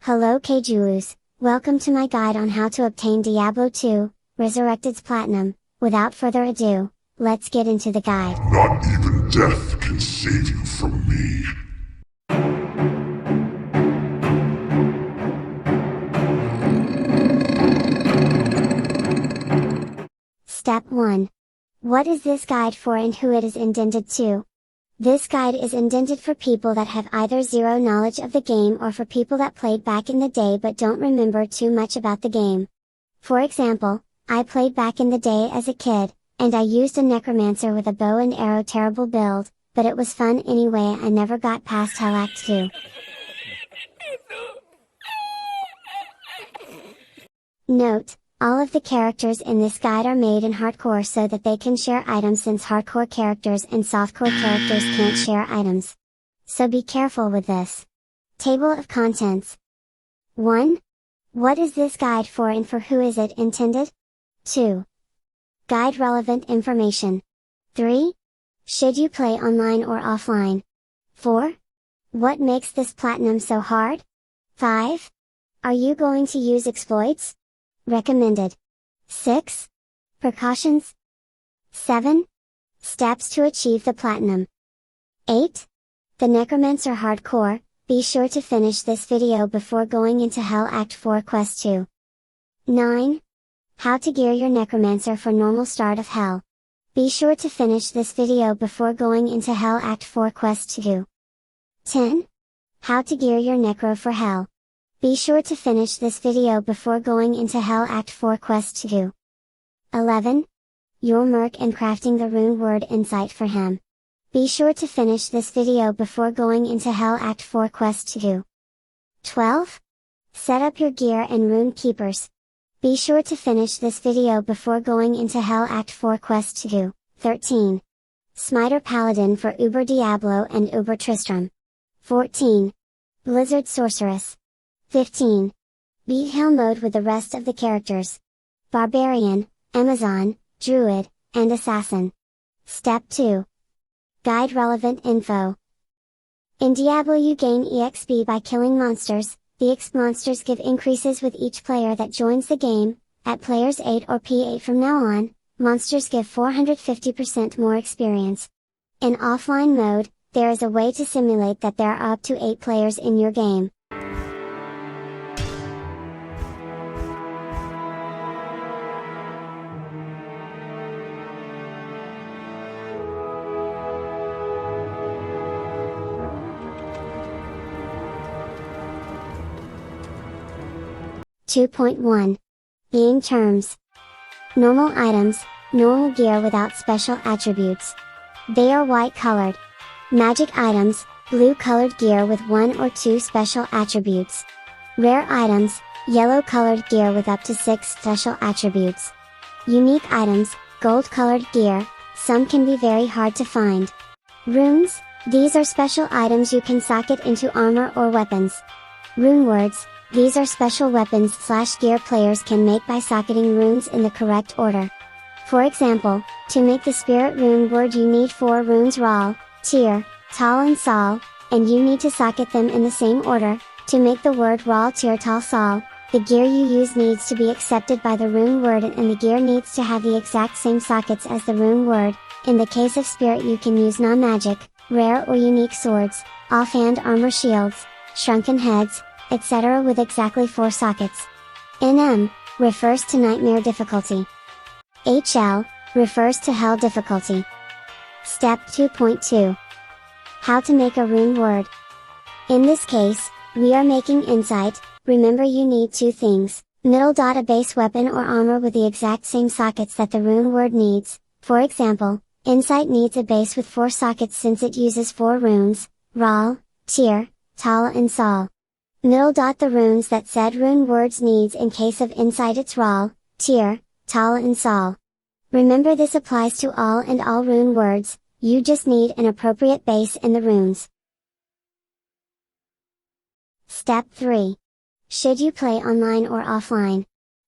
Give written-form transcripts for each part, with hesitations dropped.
Hello Kjuus, welcome to my guide on how to obtain Diablo 2, Resurrected's Platinum. Without further ado, let's get into the guide. Not even death can save you from me. Step 1. What is this guide for and who it is intended to? This guide is intended for people that have either zero knowledge of the game or for people that played back in the day but don't remember too much about the game. For example, I played back in the day as a kid, and I used a Necromancer with a bow and arrow terrible build, but it was fun anyway. I never got past Hell Act 2. Note, all of the characters in this guide are made in hardcore so that they can share items, since hardcore characters and softcore characters can't share items. So be careful with this. Table of Contents. 1. What is this guide for and for who is it intended? 2. Guide relevant information. 3. Should you play online or offline? 4. What makes this platinum so hard? 5. Are you going to use exploits? Recommended. 6. Precautions. 7. Steps to achieve the platinum. 8. The Necromancer Hardcore. Be sure to finish this video before going into Hell Act 4 Quest 2. 9. How to gear your Necromancer for normal start of Hell. Be sure to finish this video before going into Hell Act 4 Quest 2. 10. How to gear your Necro for Hell. Be sure to finish this video before going into Hell Act 4 Quest 2. 11. Your Merc and crafting the rune word insight for him. Be sure to finish this video before going into Hell Act 4 Quest 2. 12. Set up your gear and rune keepers. Be sure to finish this video before going into Hell Act 4 Quest 2. 13. Smiter Paladin for Uber Diablo and Uber Tristram. 14. Blizzard Sorceress. 15. Beat Hell mode with the rest of the characters. Barbarian, Amazon, Druid, and Assassin. Step 2. Guide relevant info. In Diablo you gain EXP by killing monsters. The EXP monsters give increases with each player that joins the game. At players 8 or P8 from now on, monsters give 450% more experience. In offline mode, there is a way to simulate that there are up to 8 players in your game. (2.1) Being terms. Normal items, normal gear without special attributes. They are white colored. Magic items, blue colored gear with 1 or 2 special attributes. Rare items, yellow colored gear with up to 6 special attributes. Unique items, gold colored gear, some can be very hard to find. Runes, these are special items you can socket into armor or weapons. Rune words, these are special weapons / gear players can make by socketing runes in the correct order. For example, to make the spirit rune word you need 4 runes Ral, Tyr, Tal and Sol, and you need to socket them in the same order. To make the word Ral, Tyr, Tal, Sol, the gear you use needs to be accepted by the rune word and the gear needs to have the exact same sockets as the rune word. In the case of spirit you can use non-magic, rare or unique swords, offhand armor shields, shrunken heads, etc. with exactly 4 sockets. NM refers to nightmare difficulty. HL refers to hell difficulty. Step 2.2. How to make a rune word. In this case, we are making insight. Remember you need 2 things, middle dot a base weapon or armor with the exact same sockets that the rune word needs. For example, insight needs a base with 4 sockets since it uses 4 runes, Ral, Tyr, Tal and Sol. Middle dot the runes that said rune words needs. In case of insight it's Ral, Tyr, Tal and Sol. Remember this applies to all rune words, you just need an appropriate base in the runes. Step 3. Should you play online or offline?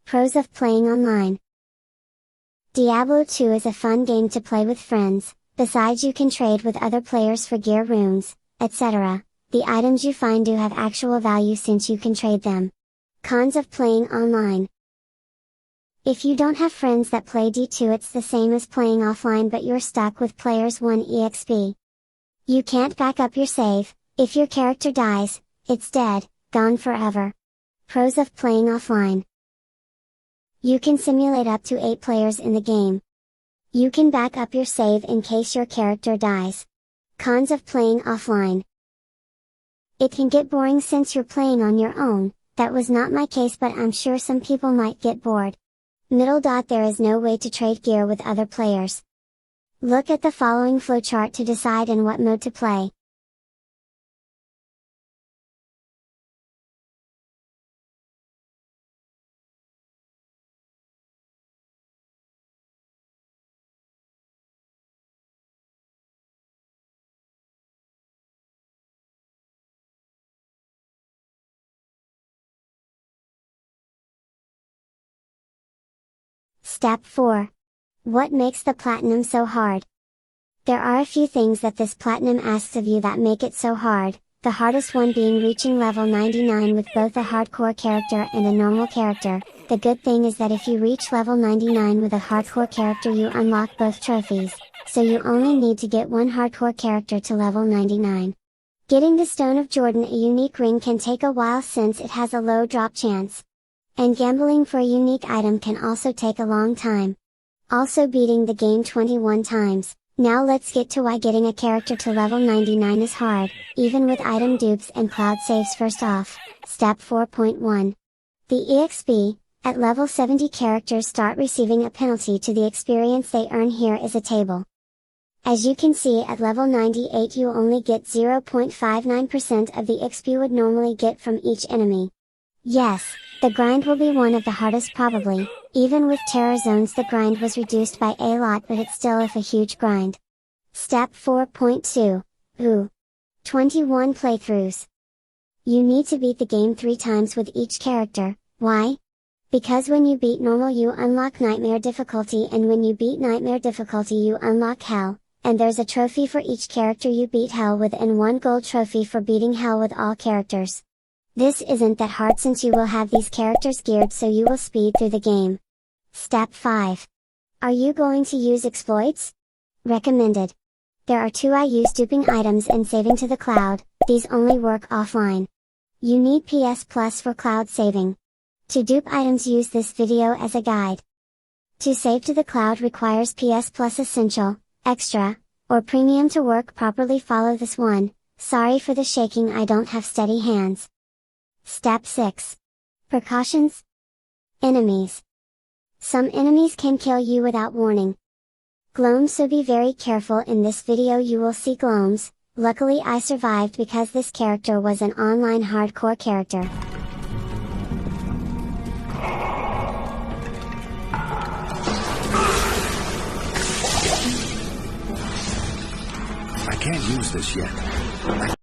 Pros of playing online. Diablo 2 is a fun game to play with friends, besides you can trade with other players for gear runes, etc. The items you find do have actual value since you can trade them. Cons of playing online. If you don't have friends that play D2, it's the same as playing offline, but you're stuck with players 1 EXP. You can't back up your save. If your character dies, it's dead, gone forever. Pros of playing offline. You can simulate up to 8 players in the game. You can back up your save in case your character dies. Cons of playing offline. It can get boring since you're playing on your own. That was not my case, but I'm sure some people might get bored. There is no way to trade gear with other players. Look at the following flowchart to decide in what mode to play. Step 4. What makes the platinum so hard? There are a few things that this platinum asks of you that make it so hard, the hardest one being reaching level 99 with both a hardcore character and a normal character. The good thing is that if you reach level 99 with a hardcore character, you unlock both trophies, so you only need to get one hardcore character to level 99. Getting the Stone of Jordan, a unique ring, can take a while since it has a low drop chance. And gambling for a unique item can also take a long time. Also beating the game 21 times. Now let's get to why getting a character to level 99 is hard, even with item dupes and cloud saves. First off, step 4.1. The EXP, at level 70 characters start receiving a penalty to the experience they earn. Here is a table. As you can see, at level 98 you only get 0.59% of the XP you would normally get from each enemy. Yes, the grind will be one of the hardest probably. Even with terror zones the grind was reduced by a lot, but it's still a huge grind. Step 4.2. 21 playthroughs. You need to beat the game 3 times with each character. Why? Because when you beat normal you unlock nightmare difficulty, and when you beat nightmare difficulty you unlock hell, and there's a trophy for each character you beat hell with and 1 gold trophy for beating hell with all characters. This isn't that hard since you will have these characters geared, so you will speed through the game. Step 5. Are you going to use exploits? Recommended. There are 2 I use: duping items and saving to the cloud. These only work offline. You need PS Plus for cloud saving. To dupe items, use this video as a guide. To save to the cloud requires PS Plus Essential, Extra, or Premium to work properly. Follow this one. Sorry for the shaking, I don't have steady hands. Step 6. Precautions. Enemies. Some enemies can kill you without warning. Gloams, so be very careful. In this video you will see gloams. Luckily I survived because this character was an online hardcore character. I can't use this yet.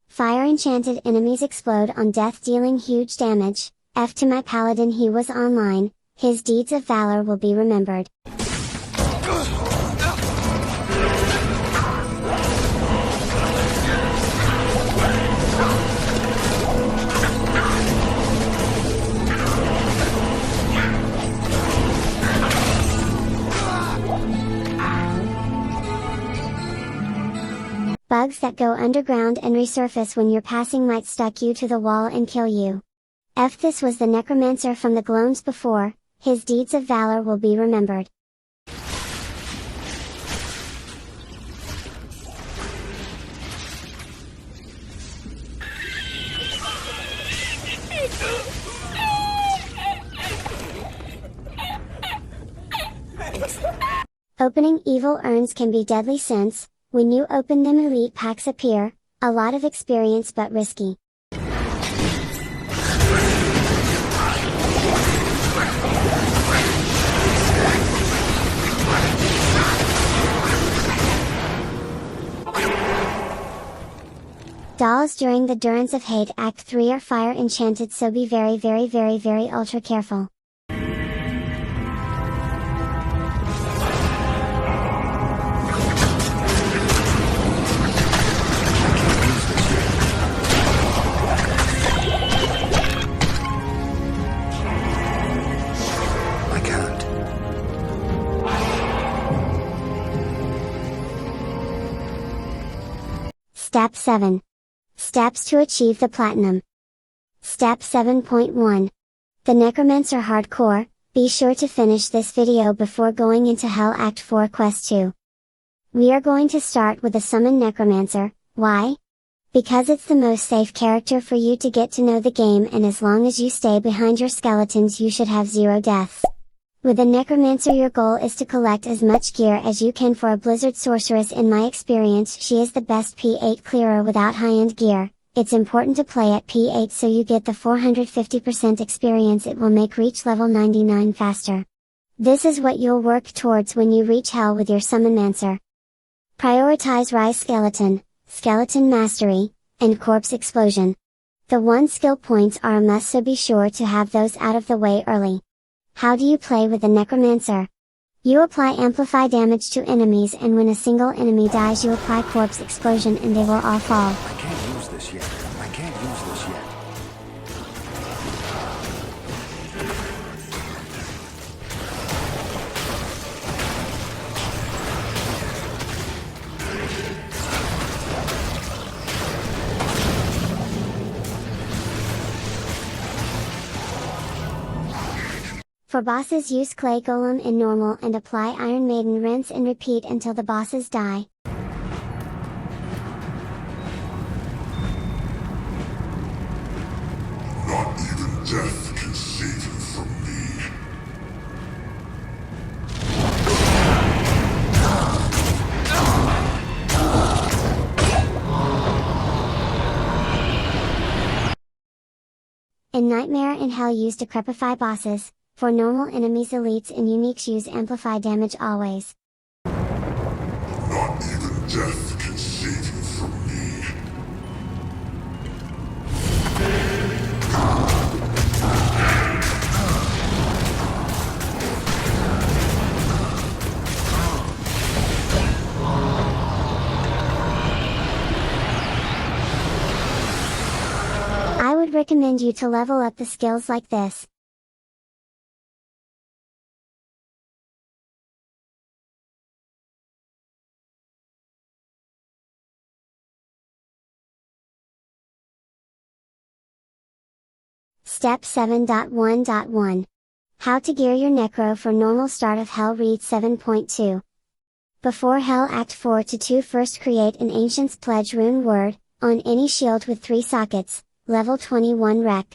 Fire enchanted enemies explode on death, dealing huge damage. F to my paladin, he was online, his deeds of valor will be remembered. Bugs that go underground and resurface when you're passing might stuck you to the wall and kill you. F this was the Necromancer from the Gloams before, his deeds of valor will be remembered. Opening evil urns can be deadly since, when you open them elite packs appear, a lot of experience but risky. Dolls during the Durance of Hate Act 3 are fire enchanted, so be very ultra careful. 7. Steps to achieve the platinum. Step 7.1. The Necromancer Hardcore. Be sure to finish this video before going into Hell Act 4 Quest 2. We are going to start with the Summon Necromancer. Why? Because it's the most safe character for you to get to know the game, and as long as you stay behind your skeletons you should have 0 deaths. With a Necromancer your goal is to collect as much gear as you can for a Blizzard Sorceress. In my experience she is the best P8 clearer without high-end gear. It's important to play at P8 so you get the 450% experience. It will make reach level 99 faster. This is what you'll work towards when you reach Hell with your Summonmancer. Prioritize Rise Skeleton, Skeleton Mastery, and Corpse Explosion. The 1 skill points are a must, so be sure to have those out of the way early. How do you play with the Necromancer? You apply amplify damage to enemies, and when a single enemy dies you apply Corpse Explosion and they will all fall. I can't use this yet. I can't use this yet. For bosses use Clay Golem in normal and apply Iron Maiden. Rinse and repeat until the bosses die. Not even death can save you from me. In Nightmare and Hell use Decrepify bosses. For normal enemies, elites and uniques use amplify damage always. Not even death can save you from me. I would recommend you to level up the skills like this. Step 7.1.1. How to gear your Necro for normal start of Hell. Read 7.2. Before Hell Act 4 to 2, first create an Ancient's Pledge rune word, on any shield with 3 sockets, level 21 rec.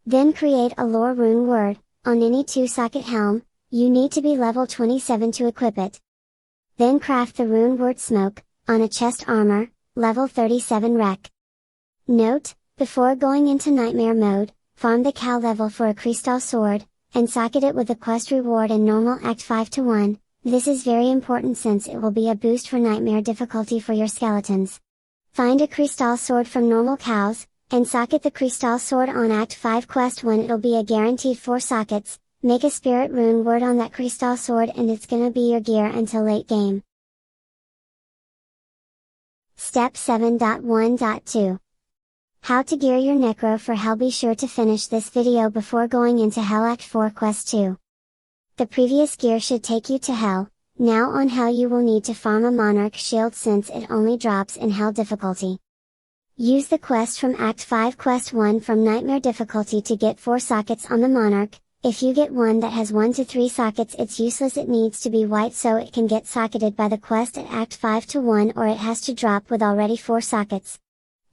Then create a lore rune word, on any 2 socket helm, you need to be level 27 to equip it. Then craft the rune word Smoke, on a chest armor, level 37 rec. Note, before going into Nightmare mode, farm the cow level for a Crystal Sword, and socket it with the quest reward in normal Act 5 to 1, this is very important since it will be a boost for Nightmare difficulty for your skeletons. Find a Crystal Sword from normal cows, and socket the Crystal Sword on Act 5 Quest 1. It'll be a guaranteed 4 sockets, make a Spirit Rune word on that Crystal Sword and it's gonna be your gear until late game. Step 7.1.2. How to gear your Necro for Hell. Be sure to finish this video before going into Hell Act 4 Quest 2. The previous gear should take you to Hell. Now on Hell you will need to farm a Monarch shield since it only drops in Hell difficulty. Use the quest from Act 5 Quest 1 from Nightmare difficulty to get 4 sockets on the Monarch. If you get one that has 1 to 3 sockets it's useless, it needs to be white so it can get socketed by the quest at Act 5 to 1, or it has to drop with already 4 sockets.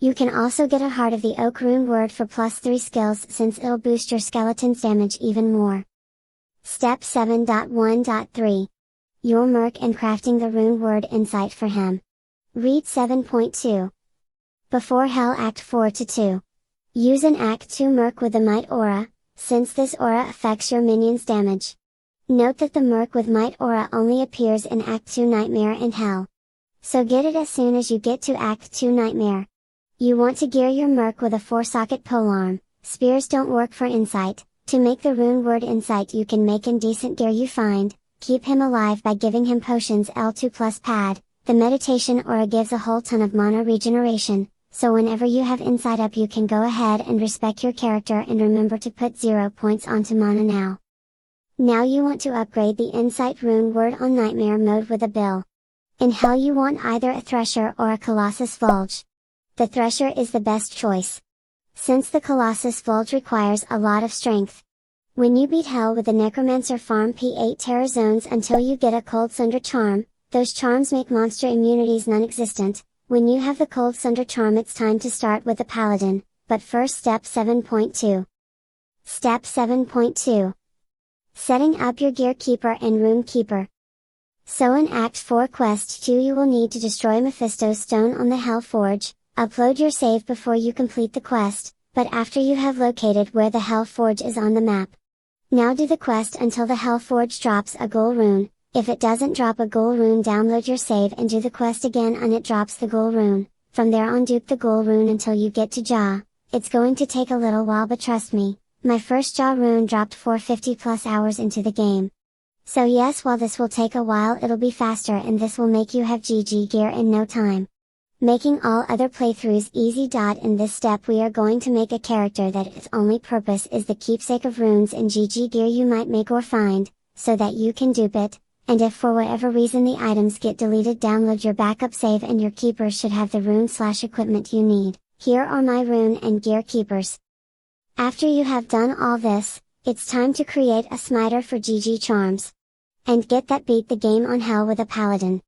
You can also get a Heart of the Oak rune word for +3 skills since it'll boost your skeleton's damage even more. Step 7.1.3. Your Merc and crafting the rune word Insight for him. Read 7.2. Before Hell Act 4 to 2. Use an Act 2 Merc with the Might Aura, since this aura affects your minions' damage. Note that the Merc with Might Aura only appears in Act 2 Nightmare and Hell. So get it as soon as you get to Act 2 Nightmare. You want to gear your Merc with a 4-socket polearm. Spears don't work for Insight. To make the rune word Insight you can make in decent gear you find. Keep him alive by giving him potions L2 plus pad. The meditation aura gives a whole ton of mana regeneration, so whenever you have Insight up you can go ahead and respec your character and remember to put 0 points onto mana now. Now you want to upgrade the Insight rune word on Nightmare mode with a bill. In Hell you want either a Thresher or a Colossus Vulge. the Thresher is the best choice. Since the Colossus Vulge requires a lot of strength. When you beat hell with the Necromancer, farm P8 terror zones until you get a Cold Sunder charm. Those charms make monster immunities non-existent. When you have the Cold Sunder charm, it's time to start with the Paladin, but first step 7.2. Step 7.2. Setting up your Gear Keeper and Rune Keeper. So in Act 4 Quest 2 you will need to destroy Mephisto's stone on the Hell Forge, upload your save before you complete the quest, but after you have located where the Hell Forge is on the map. Now do the quest until the Hell Forge drops a ghoul rune. If it doesn't drop a ghoul rune, download your save and do the quest again and it drops the ghoul rune. From there on dupe the ghoul rune until you get to Jaw. It's going to take a little while, but trust me, my first Jaw rune dropped 450 plus hours into the game. So yes, while this will take a while, it'll be faster and this will make you have GG gear in no time. Making all other playthroughs easy. In this step we are going to make a character that its only purpose is the keepsake of runes and GG gear you might make or find, so that you can dupe it. And if for whatever reason the items get deleted, download your backup save and your keepers should have the rune/equipment you need. Here are my rune and gear keepers. After you have done all this, it's time to create a smiter for GG charms. And get that beat the game on hell with a Paladin.